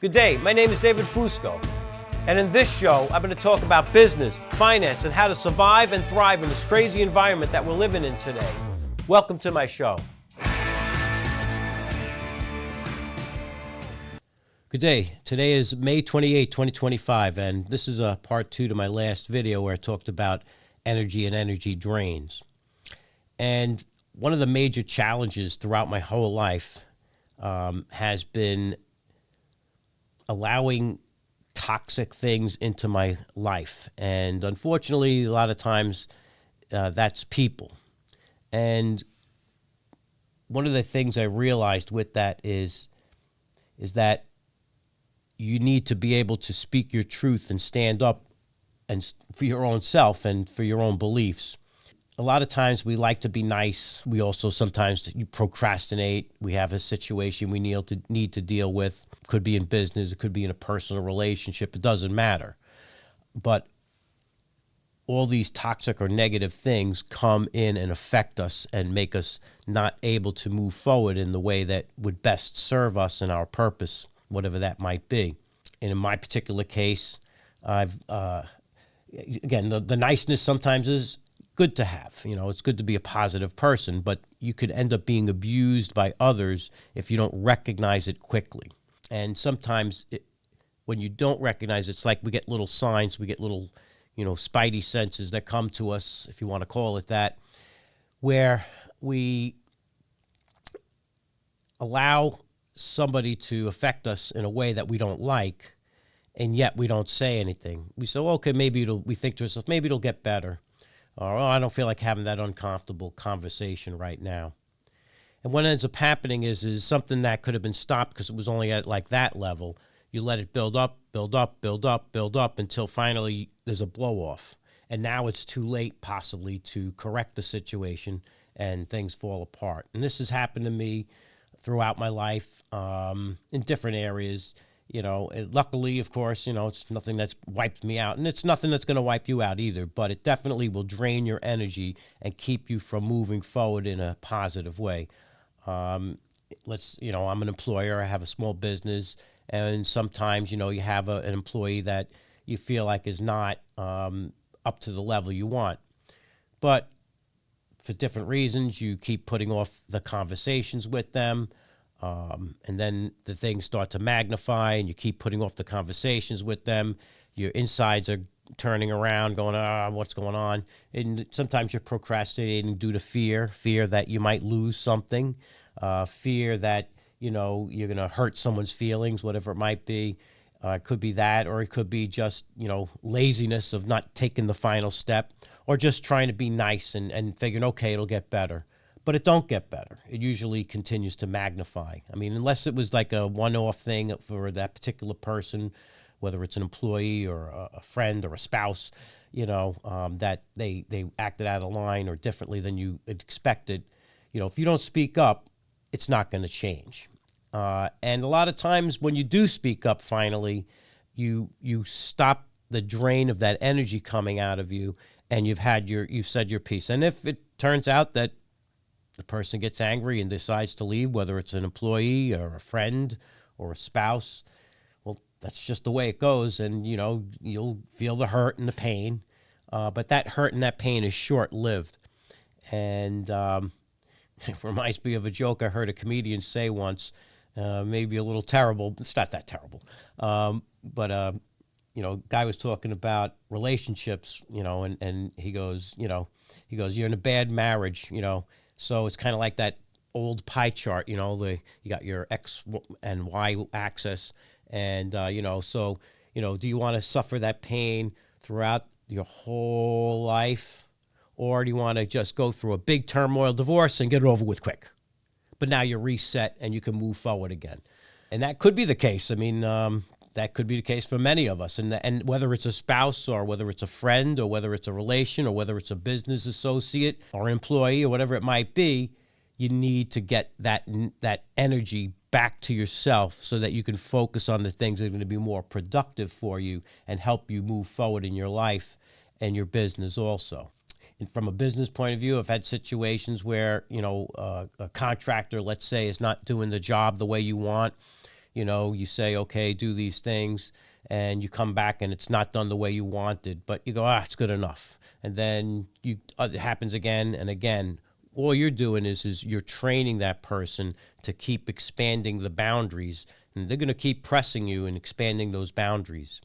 Good day, my name is David Fusco, and in this show, I'm going to talk about business, finance, and how to survive and thrive in this crazy environment that we're living in today. Welcome to my show. Good day. Today is May 28, 2025, and this is a part 2 to my last video where I talked about energy and energy drains. And one of the major challenges throughout my whole life has been allowing toxic things into my life. And unfortunately, a lot of times that's people. And one of the things I realized with that is that you need to be able to speak your truth and stand up and for your own self and for your own beliefs. A lot of times we like to be nice. We also sometimes procrastinate. We have a situation we need to deal with. It could be in business. It could be in a personal relationship. It doesn't matter. But all these toxic or negative things come in and affect us and make us not able to move forward in the way that would best serve us and our purpose, whatever that might be. And in my particular case, I've again, the niceness sometimes is good to have. You know, it's good to be a positive person, but you could end up being abused by others if you don't recognize it quickly. And sometimes when you don't recognize it, it's like we get little signs, we get little, spidey senses that come to us, if you want to call it that, where we allow somebody to affect us in a way that we don't like, and yet we don't say anything. We say, okay, we think to ourselves, maybe it'll get better. Or, I don't feel like having that uncomfortable conversation right now. And what ends up happening is something that could have been stopped because it was only at like that level. You let it build up until finally there's a blow off. And now it's too late possibly to correct the situation and things fall apart. And this has happened to me throughout my life in different areas. Luckily, of course, it's nothing that's wiped me out, and it's nothing that's going to wipe you out either, but it definitely will drain your energy and keep you from moving forward in a positive way. I'm an employer, I have a small business, and sometimes, you have an employee that you feel like is not up to the level you want. But for different reasons, you keep putting off the conversations with them. And then the things start to magnify and you keep putting off the conversations with them. Your insides are turning around going, what's going on? And sometimes you're procrastinating due to fear that you might lose something, fear that, you're going to hurt someone's feelings, whatever it might be. It could be that, or it could be just, laziness of not taking the final step, or just trying to be nice and figuring, okay, it'll get better. But it don't get better. It usually continues to magnify. I mean, unless it was like a one-off thing for that particular person, whether it's an employee or a friend or a spouse, that they acted out of line or differently than you expected. If you don't speak up, it's not going to change. And a lot of times when you do speak up, finally, you stop the drain of that energy coming out of you, and you've said your piece. And if it turns out that the person gets angry and decides to leave, whether it's an employee or a friend or a spouse, well, that's just the way it goes. And, you'll feel the hurt and the pain. But that hurt and that pain is short-lived. And it reminds me of a joke I heard a comedian say once, maybe a little terrible. It's not that terrible. But guy was talking about relationships, and he goes, you're in a bad marriage, So it's kind of like that old pie chart, you got your X and Y axis. And, do you want to suffer that pain throughout your whole life? Or do you want to just go through a big turmoil divorce and get it over with quick? But now you're reset and you can move forward again. And that could be the case. I mean, that could be the case for many of us. And whether it's a spouse or whether it's a friend or whether it's a relation or whether it's a business associate or employee or whatever it might be, you need to get that energy back to yourself so that you can focus on the things that are going to be more productive for you and help you move forward in your life and your business also. And from a business point of view, I've had situations where, a contractor, let's say, is not doing the job the way you want. You say, okay, do these things, and you come back and it's not done the way you wanted, but you go, it's good enough. And then it happens again and again. All you're doing is you're training that person to keep expanding the boundaries, and they're going to keep pressing you and expanding those boundaries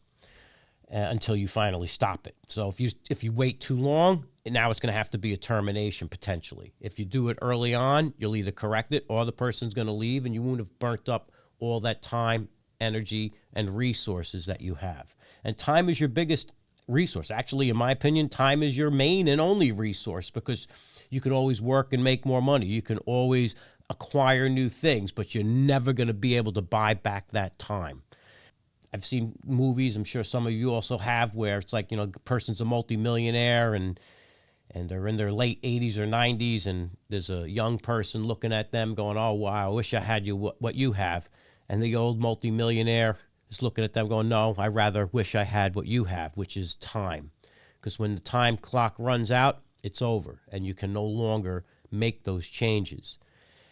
until you finally stop it. So if you wait too long, now it's going to have to be a termination potentially. If you do it early on, you'll either correct it or the person's going to leave, and you won't have burnt up all that time, energy, and resources that you have. And time is your biggest resource. Actually, in my opinion, time is your main and only resource, because you can always work and make more money. You can always acquire new things, but you're never going to be able to buy back that time. I've seen movies, I'm sure some of you also have, where it's like, the person's a multimillionaire and they're in their late 80s or 90s, and there's a young person looking at them going, oh, wow, I wish I had what you have. And the old multimillionaire is looking at them going, no, I rather wish I had what you have, which is time. Because when the time clock runs out, it's over, and you can no longer make those changes.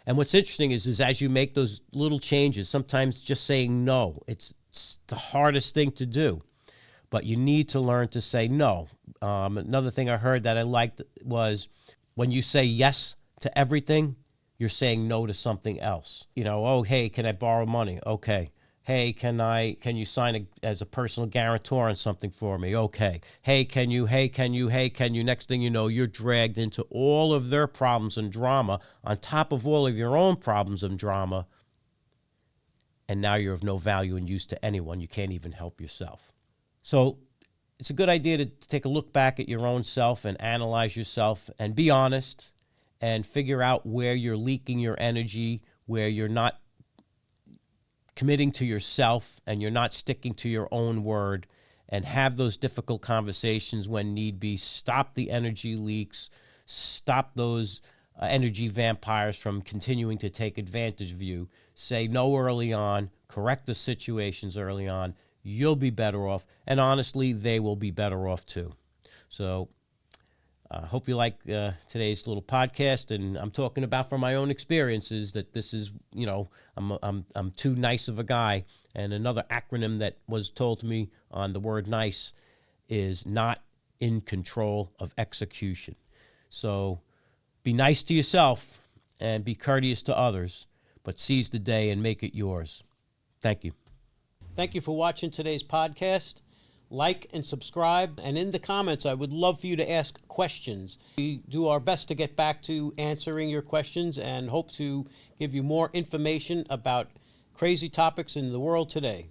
And what's interesting is as you make those little changes, sometimes just saying no, it's the hardest thing to do. But you need to learn to say no. Another thing I heard that I liked was when you say yes to everything, you're saying no to something else. Oh, hey, can I borrow money? Okay. Hey, can you sign as a personal guarantor on something for me? Okay. Hey, can you? Next thing you know, you're dragged into all of their problems and drama on top of all of your own problems and drama. And now you're of no value and use to anyone. You can't even help yourself. So it's a good idea to take a look back at your own self and analyze yourself and be honest and figure out where you're leaking your energy, where you're not committing to yourself and you're not sticking to your own word, and have those difficult conversations when need be. Stop the energy leaks, stop those energy vampires from continuing to take advantage of you. Say no early on, correct the situations early on. You'll be better off, and honestly, they will be better off too. So I hope you like today's little podcast, and I'm talking about from my own experiences that this is, I'm too nice of a guy. And another acronym that was told to me on the word nice is not in control of execution. So be nice to yourself and be courteous to others, but seize the day and make it yours. Thank you. Thank you for watching today's podcast. Like and subscribe, and in the comments, I would love for you to ask questions. We do our best to get back to answering your questions and hope to give you more information about crazy topics in the world today.